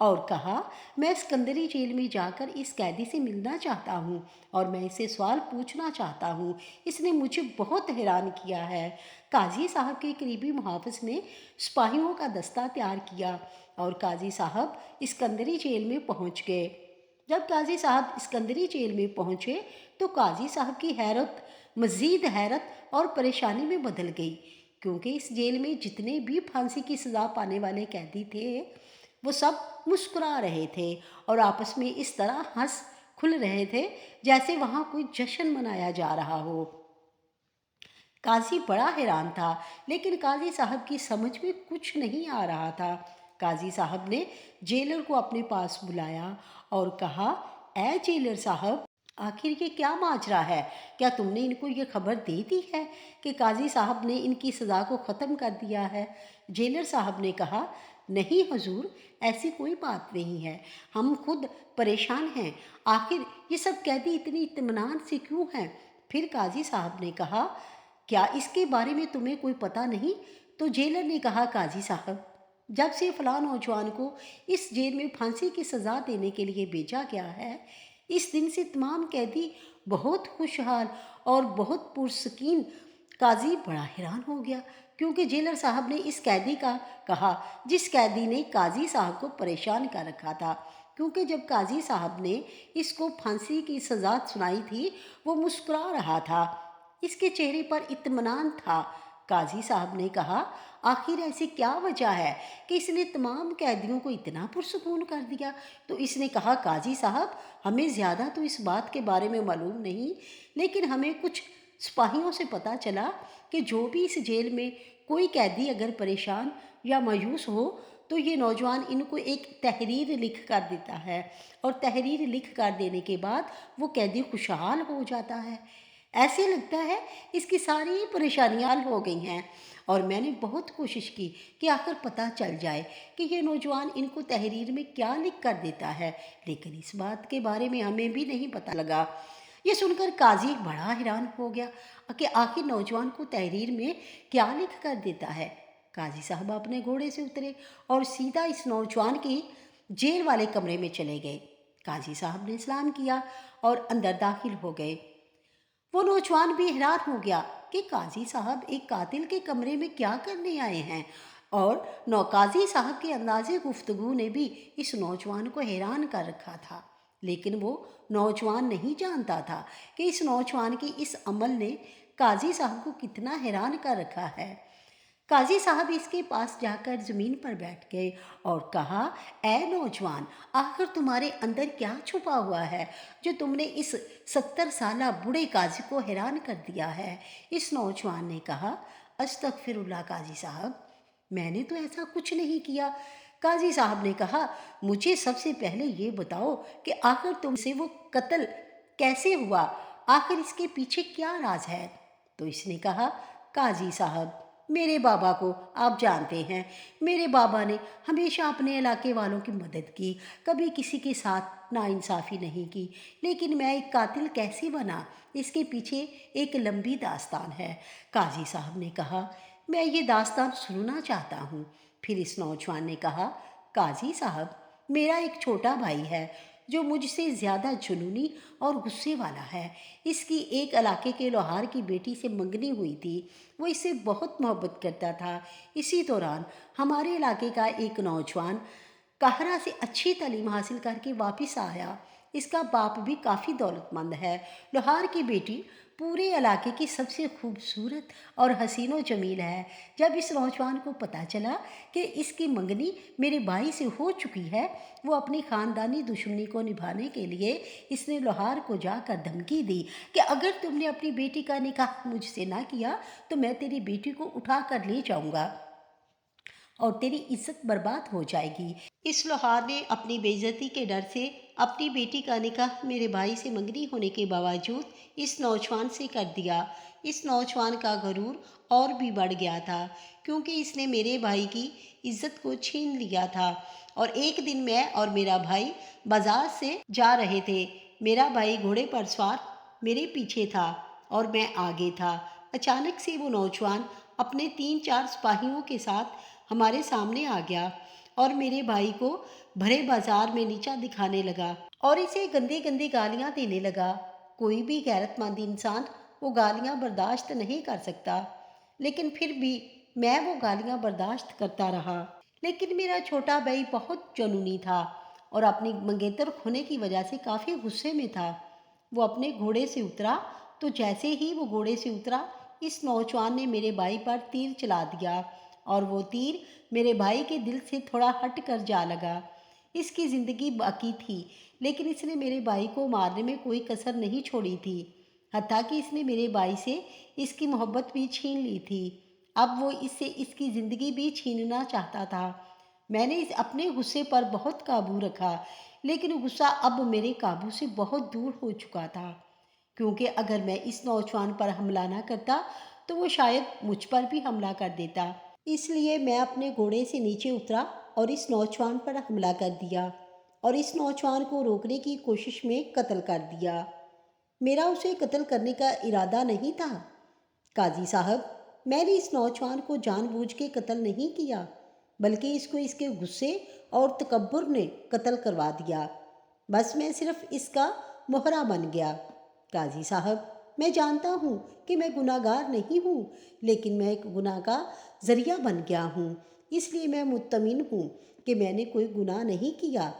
اور کہا، میں اسکندری جیل میں جا کر اس قیدی سے ملنا چاہتا ہوں اور میں اسے سوال پوچھنا چاہتا ہوں، اس نے مجھے بہت حیران کیا ہے۔ قاضی صاحب کے قریبی محافظ نے سپاہیوں کا دستہ تیار کیا اور قاضی صاحب اسکندری جیل میں پہنچ گئے۔ جب قاضی صاحب اسکندری جیل میں پہنچے تو قاضی صاحب کی حیرت مزید حیرت اور پریشانی میں بدل گئی، کیونکہ اس جیل میں جتنے بھی پھانسی کی سزا پانے والے قیدی تھے وہ سب مسکرا رہے تھے اور آپس میں اس طرح ہنس کھل رہے تھے جیسے وہاں کوئی جشن منایا جا رہا ہو۔ قاضی بڑا حیران تھا، لیکن قاضی صاحب کی سمجھ میں کچھ نہیں آ رہا تھا۔ قاضی صاحب نے جیلر کو اپنے پاس بلایا اور کہا، اے جیلر صاحب، آخر یہ کیا ماجرا ہے؟ کیا تم نے ان کو یہ خبر دے دی ہے کہ قاضی صاحب نے ان کی سزا کو ختم کر دیا ہے؟ جیلر صاحب نے کہا، نہیں حضور، ایسی کوئی بات نہیں ہے، ہم خود پریشان ہیں، آخر یہ سب قیدی اتنی اطمینان سے کیوں ہیں؟ پھر قاضی صاحب نے کہا، کیا اس کے بارے میں تمہیں کوئی پتہ نہیں؟ تو جیلر نے کہا، قاضی صاحب، جب سے فلاں نوجوان کو اس جیل میں پھانسی کی سزا دینے کے لیے بھیجا گیا ہے، اس دن سے تمام قیدی بہت خوشحال اور بہت پرسکین۔ قاضی بڑا حیران ہو گیا، کیونکہ جیلر صاحب نے اس قیدی کا کہا جس قیدی نے قاضی صاحب کو پریشان کر رکھا تھا، کیونکہ جب قاضی صاحب نے اس کو پھانسی کی سزا سنائی تھی وہ مسکرا رہا تھا، اس کے چہرے پر اطمینان تھا۔ قاضی صاحب نے کہا، آخر ایسی کیا وجہ ہے کہ اس نے تمام قیدیوں کو اتنا پرسکون کر دیا؟ تو اس نے کہا، قاضی صاحب، ہمیں زیادہ تو اس بات کے بارے میں معلوم نہیں، لیکن ہمیں کچھ سپاہیوں سے پتہ چلا کہ جو بھی اس جیل میں کوئی قیدی اگر پریشان یا مایوس ہو تو یہ نوجوان ان کو ایک تحریر لکھ کر دیتا ہے اور تحریر لکھ کر دینے کے بعد وہ قیدی خوشحال ہو جاتا ہے۔ ایسے لگتا ہے اس کی ساری پریشانیاں حل ہو گئی ہیں، اور میں نے بہت کوشش کی کہ آخر پتہ چل جائے کہ یہ نوجوان ان کو تحریر میں کیا لکھ کر دیتا ہے، لیکن اس بات کے بارے میں ہمیں بھی نہیں پتہ لگا۔ یہ سن کر قاضی بڑا حیران ہو گیا کہ آخر نوجوان کو تحریر میں کیا لکھ کر دیتا ہے۔ قاضی صاحب اپنے گھوڑے سے اترے اور سیدھا اس نوجوان کی جیل والے کمرے میں چلے گئے۔ قاضی صاحب نے سلام کیا اور اندر داخل ہو گئے۔ وہ نوجوان بھی حیران ہو گیا کہ قاضی صاحب ایک قاتل کے کمرے میں کیا کرنے آئے ہیں، اور قاضی صاحب کے انداز گفتگو نے بھی اس نوجوان کو حیران کر رکھا تھا، لیکن وہ نوجوان نہیں جانتا تھا کہ اس نوجوان کی اس عمل نے قاضی صاحب کو کتنا حیران کر رکھا ہے۔ قاضی صاحب اس کے پاس جا کر زمین پر بیٹھ گئے اور کہا، اے نوجوان، آخر تمہارے اندر کیا چھپا ہوا ہے جو تم نے اس 70 سالہ بوڑھے قاضی کو حیران کر دیا ہے؟ اس نوجوان نے کہا، استغفر اللہ قاضی صاحب، میں نے تو ایسا کچھ نہیں کیا۔ قاضی صاحب نے کہا، مجھے سب سے پہلے یہ بتاؤ کہ آخر تم سے وہ قتل کیسے ہوا؟ آخر اس کے پیچھے کیا راز ہے؟ تو اس نے کہا، قاضی صاحب، میرے بابا کو آپ جانتے ہیں، میرے بابا نے ہمیشہ اپنے علاقے والوں کی مدد کی، کبھی کسی کے ساتھ ناانصافی نہیں کی، لیکن میں ایک قاتل کیسے بنا، اس کے پیچھے ایک لمبی داستان ہے۔ قاضی صاحب نے کہا، میں یہ داستان سننا چاہتا ہوں۔ پھر اس نوجوان نے کہا، قاضی صاحب، میرا ایک چھوٹا بھائی ہے جو مجھ سے زیادہ جنونی اور غصے والا ہے۔ اس کی ایک علاقے کے لوہار کی بیٹی سے منگنی ہوئی تھی، وہ اس سے بہت محبت کرتا تھا۔ اسی دوران ہمارے علاقے کا ایک نوجوان قاہرہ سے اچھی تعلیم حاصل کر کے واپس آیا، اس کا باپ بھی کافی دولت مند ہے۔ لوہار کی بیٹی پورے علاقے کی سب سے خوبصورت اور حسین و جمیل ہے۔ جب اس نوجوان کو پتہ چلا کہ اس کی منگنی میرے بھائی سے ہو چکی ہے، وہ اپنی خاندانی دشمنی کو نبھانے کے لیے اس نے لوہار کو جا کر دھمکی دی کہ اگر تم نے اپنی بیٹی کا نکاح مجھ سے نہ کیا تو میں تیری بیٹی کو اٹھا کر لے جاؤں گا اور تیری عزت برباد ہو جائے گی۔ اس لوہار نے اپنی بے عزتی کے ڈر سے اپنی بیٹی کا نکاح میرے بھائی سے منگنی ہونے کے باوجود اس نوجوان سے کر دیا۔ اس نوجوان کا غرور اور بھی بڑھ گیا تھا، کیونکہ اس نے میرے بھائی کی عزت کو چھین لیا تھا۔ اور ایک دن میں اور میرا بھائی بازار سے جا رہے تھے، میرا بھائی گھوڑے پر سوار میرے پیچھے تھا اور میں آگے تھا۔ اچانک سے وہ نوجوان اپنے 3-4 سپاہیوں کے ساتھ ہمارے سامنے آ گیا اور میرے بھائی کو بھرے بازار میں نیچا دکھانے لگا اور اسے گندی گندی گالیاں دینے لگا۔ کوئی بھی غیرت مند انسان وہ گالیاں برداشت نہیں کر سکتا، لیکن پھر بھی میں وہ گالیاں برداشت کرتا رہا۔ لیکن میرا چھوٹا بھائی بہت جنونی تھا اور اپنی منگیتر کھونے کی وجہ سے کافی غصے میں تھا۔ وہ اپنے گھوڑے سے اترا تو جیسے ہی وہ گھوڑے سے اترا، اس نوجوان نے میرے بھائی پر تیر چلا دیا اور وہ تیر میرے بھائی کے دل سے تھوڑا ہٹ کر جا لگا۔ اس کی زندگی باقی تھی، لیکن اس نے میرے بھائی کو مارنے میں کوئی کسر نہیں چھوڑی تھی، حتیٰ کہ اس نے میرے بھائی سے اس کی محبت بھی چھین لی تھی۔ اب وہ اس سے اس کی زندگی بھی چھیننا چاہتا تھا۔ میں نے اپنے غصے پر بہت قابو رکھا، لیکن غصہ اب میرے قابو سے بہت دور ہو چکا تھا، کیونکہ اگر میں اس نوجوان پر حملہ نہ کرتا تو وہ شاید مجھ پر بھی حملہ کر دیتا۔ اس لیے میں اپنے گھوڑے سے نیچے اترا اور اس نوجوان پر حملہ کر دیا اور اس نوجوان کو روکنے کی کوشش میں قتل کر دیا۔ میرا اسے قتل کرنے کا ارادہ نہیں تھا قاضی صاحب، میں نے اس نوجوان کو جان بوجھ کے قتل نہیں کیا، بلکہ اس کو اس کے غصے اور تکبر نے قتل کروا دیا۔ بس میں صرف اس کا مہرہ بن گیا۔ قاضی صاحب، میں جانتا ہوں کہ میں گناہ گار نہیں ہوں، لیکن میں ایک گناہ کا ذریعہ بن گیا ہوں، اس لیے میں مطمئن ہوں کہ میں نے کوئی گناہ نہیں کیا،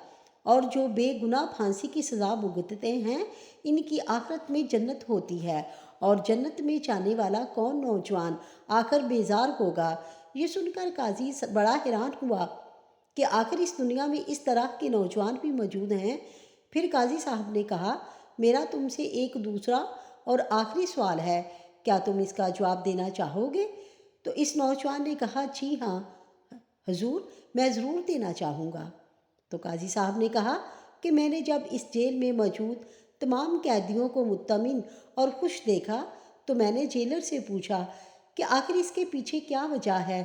اور جو بے گناہ پھانسی کی سزا بھگتتے ہیں ان کی آخرت میں جنت ہوتی ہے، اور جنت میں جانے والا کون نوجوان آخر بیزار ہوگا۔ یہ سن کر قاضی بڑا حیران ہوا کہ آخر اس دنیا میں اس طرح کے نوجوان بھی موجود ہیں۔ پھر قاضی صاحب نے کہا، میرا تم سے ایک دوسرا اور آخری سوال ہے، کیا تم اس کا جواب دینا چاہو گے؟ تو اس نوجوان نے کہا، جی ہاں حضور، میں ضرور دینا چاہوں گا۔ تو قاضی صاحب نے کہا کہ میں نے جب اس جیل میں موجود تمام قیدیوں کو مطمئن اور خوش دیکھا تو میں نے جیلر سے پوچھا کہ آخر اس کے پیچھے کیا وجہ ہے؟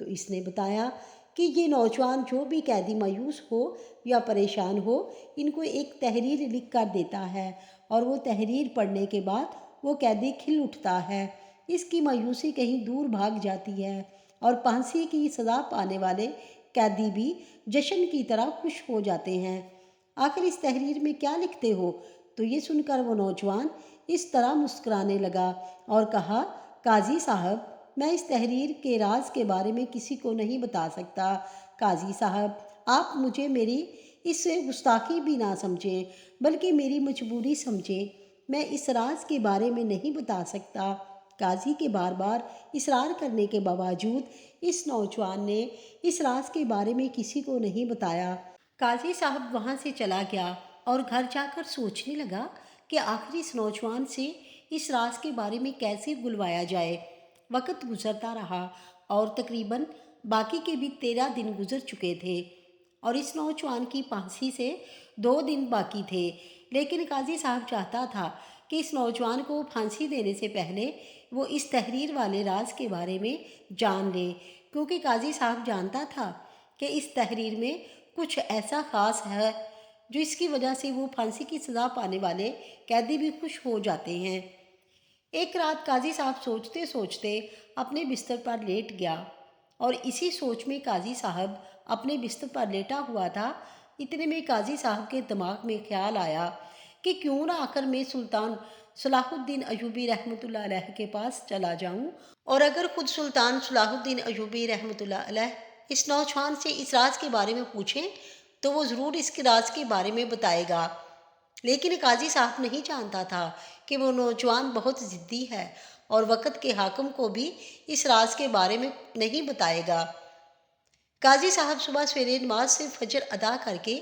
تو اس نے بتایا کہ یہ نوجوان جو بھی قیدی مایوس ہو یا پریشان ہو، ان کو ایک تحریر لکھ کر دیتا ہے، اور وہ تحریر پڑھنے کے بعد وہ قیدی کھل اٹھتا ہے، اس کی مایوسی کہیں دور بھاگ جاتی ہے، اور پھانسی کی سزا پانے والے قیدی بھی جشن کی طرح خوش ہو جاتے ہیں۔ آخر اس تحریر میں کیا لکھتے ہو؟ تو یہ سن کر وہ نوجوان اس طرح مسکرانے لگا اور کہا، قاضی صاحب، میں اس تحریر کے راز کے بارے میں کسی کو نہیں بتا سکتا۔ قاضی صاحب، آپ مجھے میری اس سے گستاخی بھی نہ سمجھیں، بلکہ میری مجبوری سمجھیں، میں اس راز کے بارے میں نہیں بتا سکتا۔ قاضی کے بار بار اصرار کرنے کے باوجود اس نوجوان نے اس راز کے بارے میں کسی کو نہیں بتایا۔ قاضی صاحب وہاں سے چلا گیا اور گھر جا کر سوچنے لگا کہ آخر اس نوجوان سے اس راز کے بارے میں کیسے بلوایا جائے۔ وقت گزرتا رہا اور تقریباً باقی کے بھی 13 دن گزر چکے تھے، اور اس نوجوان کی پھانسی سے 2 دن باقی تھے، لیکن قاضی صاحب چاہتا تھا کہ اس نوجوان کو پھانسی دینے سے پہلے وہ اس تحریر والے راز کے بارے میں جان لے، کیونکہ قاضی صاحب جانتا تھا کہ اس تحریر میں کچھ ایسا خاص ہے جو اس کی وجہ سے وہ پھانسی کی سزا پانے والے قیدی بھی خوش ہو جاتے ہیں۔ ایک رات قاضی صاحب سوچتے سوچتے اپنے بستر پر لیٹ گیا، اور اسی سوچ میں قاضی صاحب اپنے بستر پر لیٹا ہوا تھا۔ اتنے میں قاضی صاحب کے دماغ میں خیال آیا کہ کیوں نہ آخر میں سلطان صلاح الدین ایوبی رحمۃ اللہ علیہ کے پاس چلا جاؤں، اور اگر خود سلطان صلاح الدین ایوبی رحمۃ اللہ علیہ اس نوجوان سے اس راز کے بارے میں پوچھیں تو وہ ضرور اس کے راز کے بارے میں بتائے گا۔ لیکن قاضی صاحب نہیں جانتا تھا کہ وہ نوجوان بہت ضدی ہے اور وقت کے حاکم کو بھی اس راز کے بارے میں نہیں بتائے گا۔ قاضی صاحب صبح سویرے نماز سے فجر ادا کر کے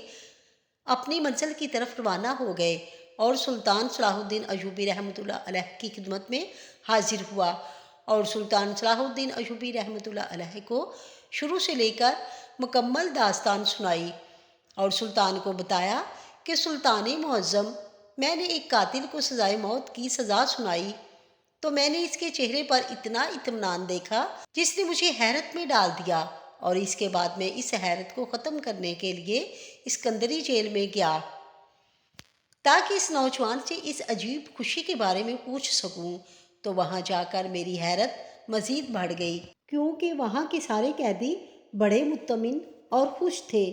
اپنی منزل کی طرف روانہ ہو گئے اور سلطان صلاح الدین ایوبی رحمۃ اللہ علیہ کی خدمت میں حاضر ہوا، اور سلطان صلاح الدین ایوبی رحمۃ اللہ علیہ کو شروع سے لے کر مکمل داستان سنائی، اور سلطان کو بتایا کہ سلطان معظم، میں نے ایک قاتل کو سزائے موت کی سزا سنائی تو میں نے اس کے چہرے پر اتنا اطمینان دیکھا جس نے مجھے حیرت میں ڈال دیا، اور اس کے بعد میں اس حیرت کو ختم کرنے کے لیے اسکندری جیل میں گیا تاکہ اس نوجوان سے اس عجیب خوشی کے بارے میں پوچھ سکوں۔ تو وہاں جا کر میری حیرت مزید بڑھ گئی، کیونکہ وہاں کے سارے قیدی بڑے مطمئن اور خوش تھے،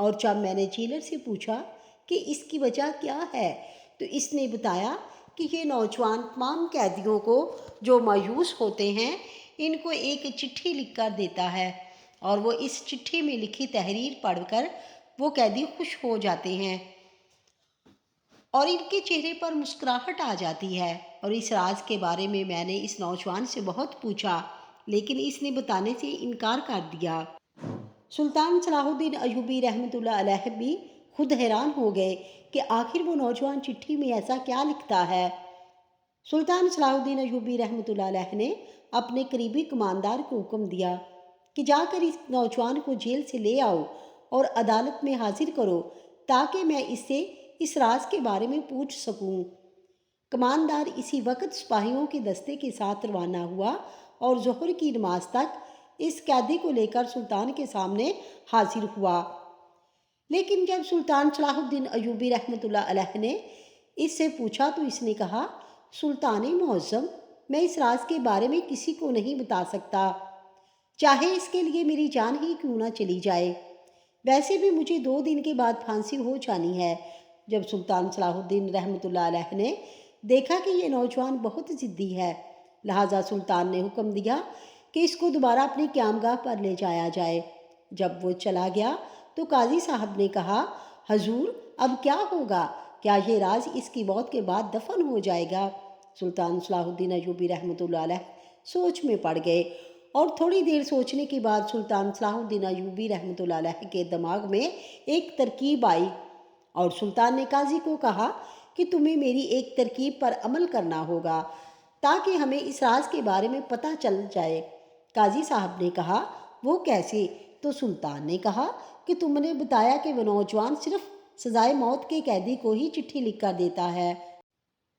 اور جب میں نے جیلر سے پوچھا کہ اس کی وجہ کیا ہے تو اس نے بتایا کہ یہ نوجوان تمام قیدیوں کو جو مایوس ہوتے ہیں ان کو ایک چٹھی لکھ کر دیتا ہے، اور وہ اس چٹھی میں لکھی تحریر پڑھ کر وہ قیدی خوش ہو جاتے ہیں اور ان کے چہرے پر مسکراہٹ آ جاتی ہے۔ اور اس راز کے بارے میں نے اس نوجوان سے بہت پوچھا، لیکن اس نے بتانے سے انکار کر دیا۔ سلطان صلاح الدین ایوبی رحمۃ اللہ علیہ بھی خود حیران ہو گئے کہ آخر وہ نوجوان چٹھی میں ایسا کیا لکھتا ہے۔ سلطان صلاح الدین ایوبی رحمۃ اللہ علیہ نے اپنے قریبی کماندار کو حکم دیا کہ جا کر اس نوجوان کو جیل سے لے آؤ اور عدالت میں حاضر کرو تاکہ میں اس سے اس راز کے بارے میں پوچھ سکوں۔ کماندار اسی وقت سپاہیوں کے دستے کے ساتھ روانہ ہوا اور ظہر کی نماز تک اس قیدی کو لے کر سلطان کے سامنے حاضر ہوا۔ لیکن جب سلطان صلاح الدین ایوبی رحمۃ اللہ علیہ نے اس سے پوچھا تو اس نے کہا، سلطان معظم، میں اس راز کے بارے میں کسی کو نہیں بتا سکتا، چاہے اس کے لیے میری جان ہی کیوں نہ چلی جائے۔ ویسے بھی مجھے 2 دن کے بعد پھانسی ہو جانی ہے۔ جب سلطان صلاح الدین رحمۃ اللہ علیہ نے دیکھا کہ یہ نوجوان بہت ضدی ہے، لہٰذا سلطان نے حکم دیا کہ اس کو دوبارہ اپنی قیامگاہ پر لے جایا جائے۔ جب وہ چلا گیا تو قاضی صاحب نے کہا، حضور اب کیا ہوگا؟ کیا یہ راز اس کی موت کے بعد دفن ہو جائے گا؟ سلطان صلاح الدین ایوبی رحمۃ اللہ علیہ سوچ میں پڑ گئے، اور تھوڑی دیر سوچنے کے بعد سلطان صلاح الدین ایوبی رحمۃ اللہ علیہ کے دماغ میں ایک ترکیب آئی، اور سلطان نے قاضی کو کہا کہ تمہیں میری ایک ترکیب پر عمل کرنا ہوگا تاکہ ہمیں اس راز کے بارے میں پتہ چل جائے۔ قاضی صاحب نے کہا، وہ کیسے؟ تو سلطان نے کہا کہ تم نے بتایا کہ وہ نوجوان صرف سزائے موت کے قیدی کو ہی چٹھی لکھ کر دیتا ہے۔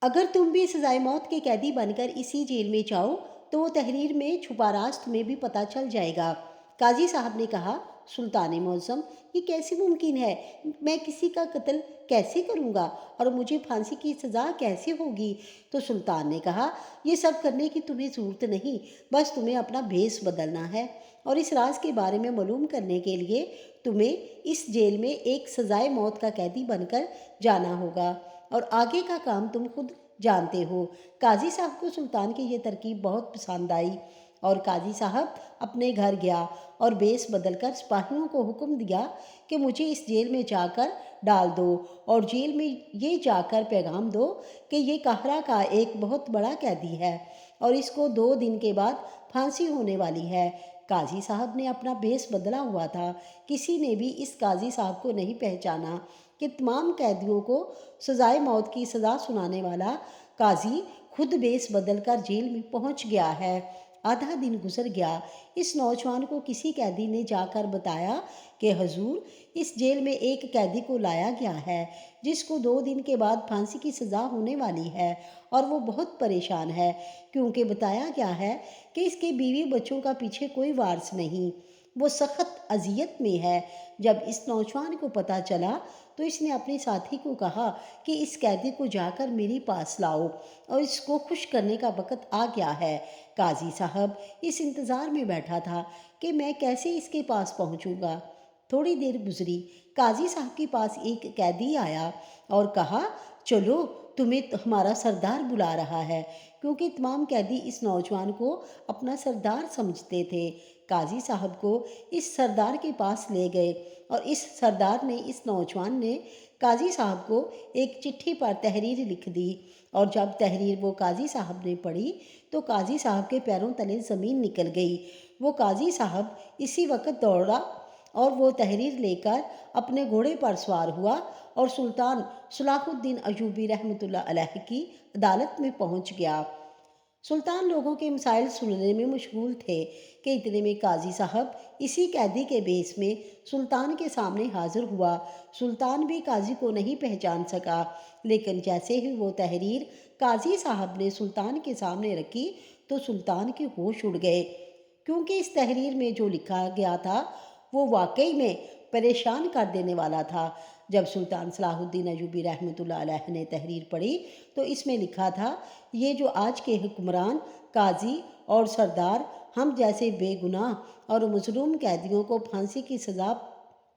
اگر تم بھی سزائے موت کے قیدی بن کر اسی جیل میں جاؤ تو وہ تحریر میں چھپا راز تمہیں بھی پتہ چل جائے گا۔ قاضی صاحب نے کہا، سلطان معظم، یہ کیسے ممکن ہے؟ میں کسی کا قتل کیسے کروں گا اور مجھے پھانسی کی سزا کیسے ہوگی؟ تو سلطان نے کہا، یہ سب کرنے کی تمہیں ضرورت نہیں، بس تمہیں اپنا بھیس بدلنا ہے، اور اس راز کے بارے میں معلوم کرنے کے لیے تمہیں اس جیل میں ایک سزائے موت کا قیدی بن کر جانا ہوگا، اور آگے کا کام تم خود جانتے ہو۔ قاضی صاحب کو سلطان کی یہ ترکیب بہت پسند آئی، اور قاضی صاحب اپنے گھر گیا اور بیس بدل کر سپاہیوں کو حکم دیا کہ مجھے اس جیل میں جا کر ڈال دو، اور جیل میں یہ جا کر پیغام دو کہ یہ قاہرہ کا ایک بہت بڑا قیدی ہے اور اس کو 2 دن کے بعد پھانسی ہونے والی ہے۔ قاضی صاحب نے اپنا بیس بدلا ہوا تھا، کسی نے بھی اس قاضی صاحب کو نہیں پہچانا کہ تمام قیدیوں کو سزائے موت کی سزا سنانے والا قاضی خود بیس بدل کر جیل میں پہنچ گیا ہے۔ آدھا دن گزر گیا، اس نوجوان کو کسی قیدی نے جا کر بتایا کہ حضور، اس جیل میں ایک قیدی کو لایا گیا ہے جس کو 2 دن کے بعد پھانسی کی سزا ہونے والی ہے، اور وہ بہت پریشان ہے کیونکہ بتایا گیا ہے کہ اس کے بیوی بچوں کا پیچھے کوئی وارث نہیں، وہ سخت اذیت میں ہے۔ جب اس نوجوان کو پتہ چلا تو اس نے اپنے ساتھی کو کہا کہ اس قیدی کو جا کر میرے پاس لاؤ اور اس کو خوش کرنے کا وقت آ گیا ہے۔ قاضی صاحب اس انتظار میں بیٹھا تھا کہ میں کیسے اس کے پاس پہنچوں گا۔ تھوڑی دیر گزری، قاضی صاحب کے پاس ایک قیدی آیا اور کہا، چلو تمہیں ہمارا سردار بلا رہا ہے، کیونکہ تمام قیدی اس نوجوان کو اپنا سردار سمجھتے تھے۔ قاضی صاحب کو اس سردار کے پاس لے گئے، اور اس سردار نے اس نوجوان نے قاضی صاحب کو ایک چٹھی پر تحریر لکھ دی، اور جب تحریر وہ قاضی صاحب نے پڑھی تو قاضی صاحب کے پیروں تلے زمین نکل گئی۔ وہ قاضی صاحب اسی وقت دوڑا اور وہ تحریر لے کر اپنے گھوڑے پر سوار ہوا اور سلطان صلاح الدین ایوبی رحمۃ اللہ علیہ کی عدالت میں پہنچ گیا۔ سلطان لوگوں کے مسائل سننے میں مشغول تھے کہ اتنے میں قاضی صاحب اسی قیدی کے بیس میں سلطان کے سامنے حاضر ہوا۔ سلطان بھی قاضی کو نہیں پہچان سکا، لیکن جیسے ہی وہ تحریر قاضی صاحب نے سلطان کے سامنے رکھی تو سلطان کے ہوش اڑ گئے، کیونکہ اس تحریر میں جو لکھا گیا تھا وہ واقعی میں پریشان کر دینے والا تھا۔ جب سلطان صلاح الدین ایوبی رحمۃ اللہ علیہ نے تحریر پڑھی تو اس میں لکھا تھا، یہ جو آج کے حکمران، قاضی اور سردار ہم جیسے بے گناہ اور مظلوم قیدیوں کو پھانسی کی سزا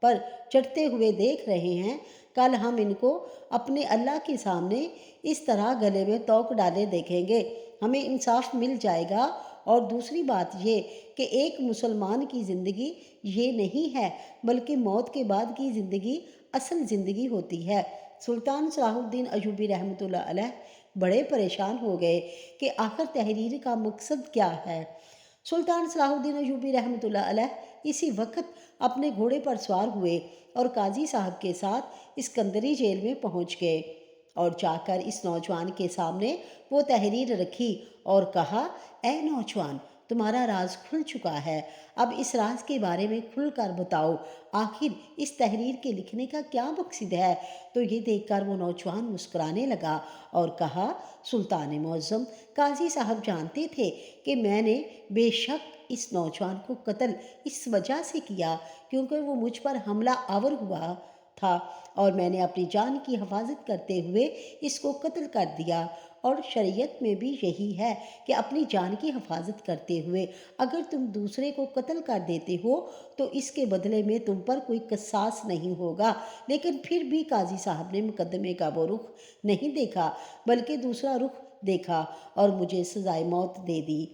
پر چڑھتے ہوئے دیکھ رہے ہیں، کل ہم ان کو اپنے اللہ کے سامنے اس طرح گلے میں توق ڈالے دیکھیں گے، ہمیں انصاف مل جائے گا۔ اور دوسری بات یہ کہ ایک مسلمان کی زندگی یہ نہیں ہے، بلکہ موت کے بعد کی زندگی اصل زندگی ہوتی ہے۔ سلطان صلاح الدین ایوبی رحمۃ اللہ علیہ بڑے پریشان ہو گئے کہ آخر تحریر کا مقصد کیا ہے۔ سلطان صلاح الدین ایوبی رحمۃ اللہ علیہ اسی وقت اپنے گھوڑے پر سوار ہوئے اور قاضی صاحب کے ساتھ اسکندری جیل میں پہنچ گئے، اور جا کر اس نوجوان کے سامنے وہ تحریر رکھی اور کہا، اے نوجوان، تمہارا راز کھل چکا ہے، اب اس راز کے بارے میں کھل کر بتاؤ، آخر اس تحریر کے لکھنے کا کیا مقصد ہے؟ تو یہ دیکھ کر وہ نوجوان مسکرانے لگا اور کہا، سلطان معظم، قاضی صاحب جانتے تھے کہ میں نے بے شک اس نوجوان کو قتل اس وجہ سے کیا کیونکہ وہ مجھ پر حملہ آور ہوا تھا، اور میں نے اپنی جان کی حفاظت کرتے ہوئے اس کو قتل کر دیا، اور شریعت میں بھی یہی ہے کہ اپنی جان کی حفاظت کرتے ہوئے اگر تم دوسرے کو قتل کر دیتے ہو تو اس کے بدلے میں تم پر کوئی قصاص نہیں ہوگا۔ لیکن پھر بھی قاضی صاحب نے مقدمے کا وہ رخ نہیں دیکھا بلکہ دوسرا رخ دیکھا اور مجھے سزائے موت دے دی۔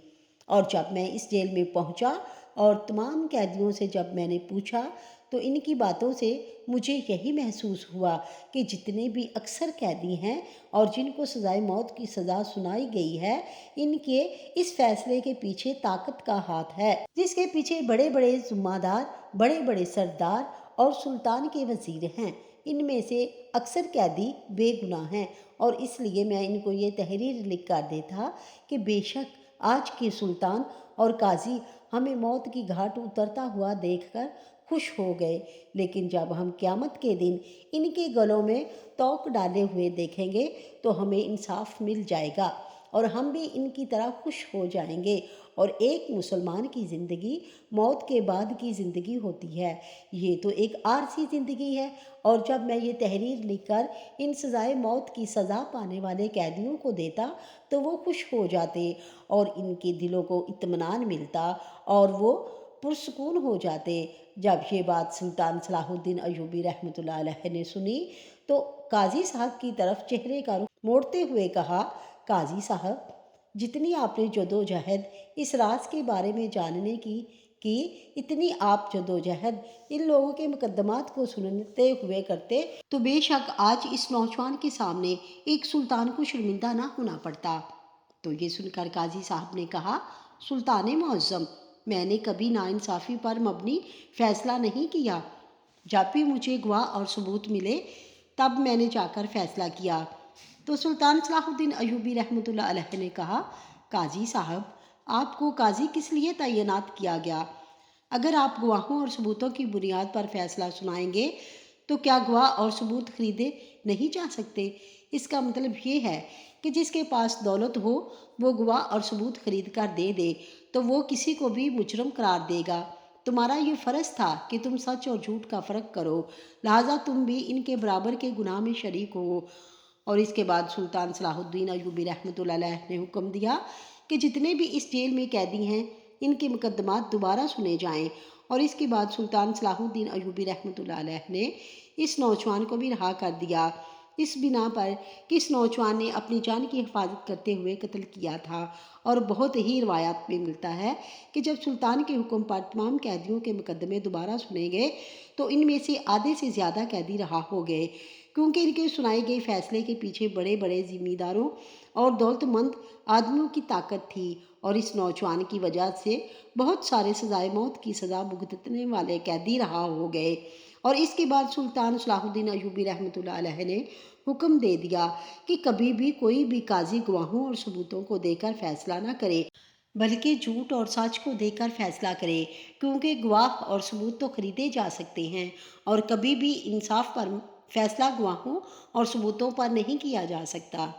اور جب میں اس جیل میں پہنچا اور تمام قیدیوں سے جب میں نے پوچھا تو ان کی باتوں سے مجھے یہی محسوس ہوا کہ جتنے بھی اکثر قیدی ہیں اور جن کو سزائے موت کی سزا سنائی گئی ہے، ان کے اس فیصلے کے پیچھے طاقت کا ہاتھ ہے، جس کے پیچھے بڑے بڑے ذمہ دار، بڑے بڑے سردار اور سلطان کے وزیر ہیں۔ ان میں سے اکثر قیدی بے گناہ ہیں، اور اس لیے میں ان کو یہ تحریر لکھ کر دیتا کہ بے شک آج کے سلطان اور قاضی ہمیں موت کی گھاٹ اترتا ہوا دیکھ کر خوش ہو گئے، لیکن جب ہم قیامت کے دن ان کے گلوں میں توق ڈالے ہوئے دیکھیں گے تو ہمیں انصاف مل جائے گا اور ہم بھی ان کی طرح خوش ہو جائیں گے۔ اور ایک مسلمان کی زندگی موت کے بعد کی زندگی ہوتی ہے، یہ تو ایک عارضی زندگی ہے، اور جب میں یہ تحریر لکھ کر ان سزائے موت کی سزا پانے والے قیدیوں کو دیتا تو وہ خوش ہو جاتے اور ان کے دلوں کو اطمینان ملتا اور وہ پرسکون ہو جاتے۔ جب یہ بات سلطان صلاح الدین ایوبی رحمۃ اللہ علیہ نے سنی تو قاضی صاحب کی طرف چہرے کا رخ موڑتے ہوئے کہا، قاضی صاحب، جتنی آپ نے جدوجہد اس راز کے بارے میں جاننے کی اتنی آپ جدوجہد ان لوگوں کے مقدمات کو سنتے ہوئے کرتے تو بے شک آج اس نوجوان کے سامنے ایک سلطان کو شرمندہ نہ ہونا پڑتا۔ تو یہ سن کر قاضی صاحب نے کہا، سلطان معظم، میں نے کبھی ناانصافی پر مبنی فیصلہ نہیں کیا، جب بھی مجھے گواہ اور ثبوت ملے تب میں نے جا کر فیصلہ کیا۔ تو سلطان صلاح الدین ایوبی رحمۃ اللہ علیہ نے کہا، قاضی صاحب، آپ کو قاضی کس لیے تعینات کیا گیا؟ اگر آپ گواہوں اور ثبوتوں کی بنیاد پر فیصلہ سنائیں گے تو کیا گواہ اور ثبوت خریدے نہیں جا سکتے؟ اس کا مطلب یہ ہے کہ جس کے پاس دولت ہو وہ گواہ اور ثبوت خرید کر دے دے تو وہ کسی کو بھی مجرم قرار دے گا۔ تمہارا یہ فرض تھا کہ تم سچ اور جھوٹ کا فرق کرو، لہٰذا تم بھی ان کے برابر کے گناہ میں شریک ہو۔ اور اس کے بعد سلطان صلاح الدین ایوبی رحمۃ اللہ علیہ نے حکم دیا کہ جتنے بھی اس جیل میں قیدی ہیں ان کے مقدمات دوبارہ سنے جائیں، اور اس کے بعد سلطان صلاح الدین ایوبی رحمۃ اللہ علیہ نے اس نوجوان کو بھی رہا کر دیا، اس بنا پر کہ اس نوجوان نے اپنی جان کی حفاظت کرتے ہوئے قتل کیا تھا۔ اور بہت ہی روایات میں ملتا ہے کہ جب سلطان کے حکم پر تمام قیدیوں کے مقدمے دوبارہ سنے گئے تو ان میں سے آدھے سے زیادہ قیدی رہا ہو گئے، کیونکہ ان کے سنائے گئے فیصلے کے پیچھے بڑے بڑے ذمہ داروں اور دولت مند آدمیوں کی طاقت تھی، اور اس نوجوان کی وجہ سے بہت سارے سزائے موت کی سزا بھگتنے والے قیدی رہا ہو گئے۔ اور اس کے بعد سلطان صلاح الدین ایوبی رحمۃ اللہ علیہ نے حکم دے دیا کہ کبھی بھی کوئی بھی قاضی گواہوں اور ثبوتوں کو دے کر فیصلہ نہ کرے بلکہ جھوٹ اور سچ کو دے کر فیصلہ کرے، کیونکہ گواہ اور ثبوت تو خریدے جا سکتے ہیں اور کبھی بھی انصاف پر فیصلہ گواہوں اور ثبوتوں پر نہیں کیا جا سکتا۔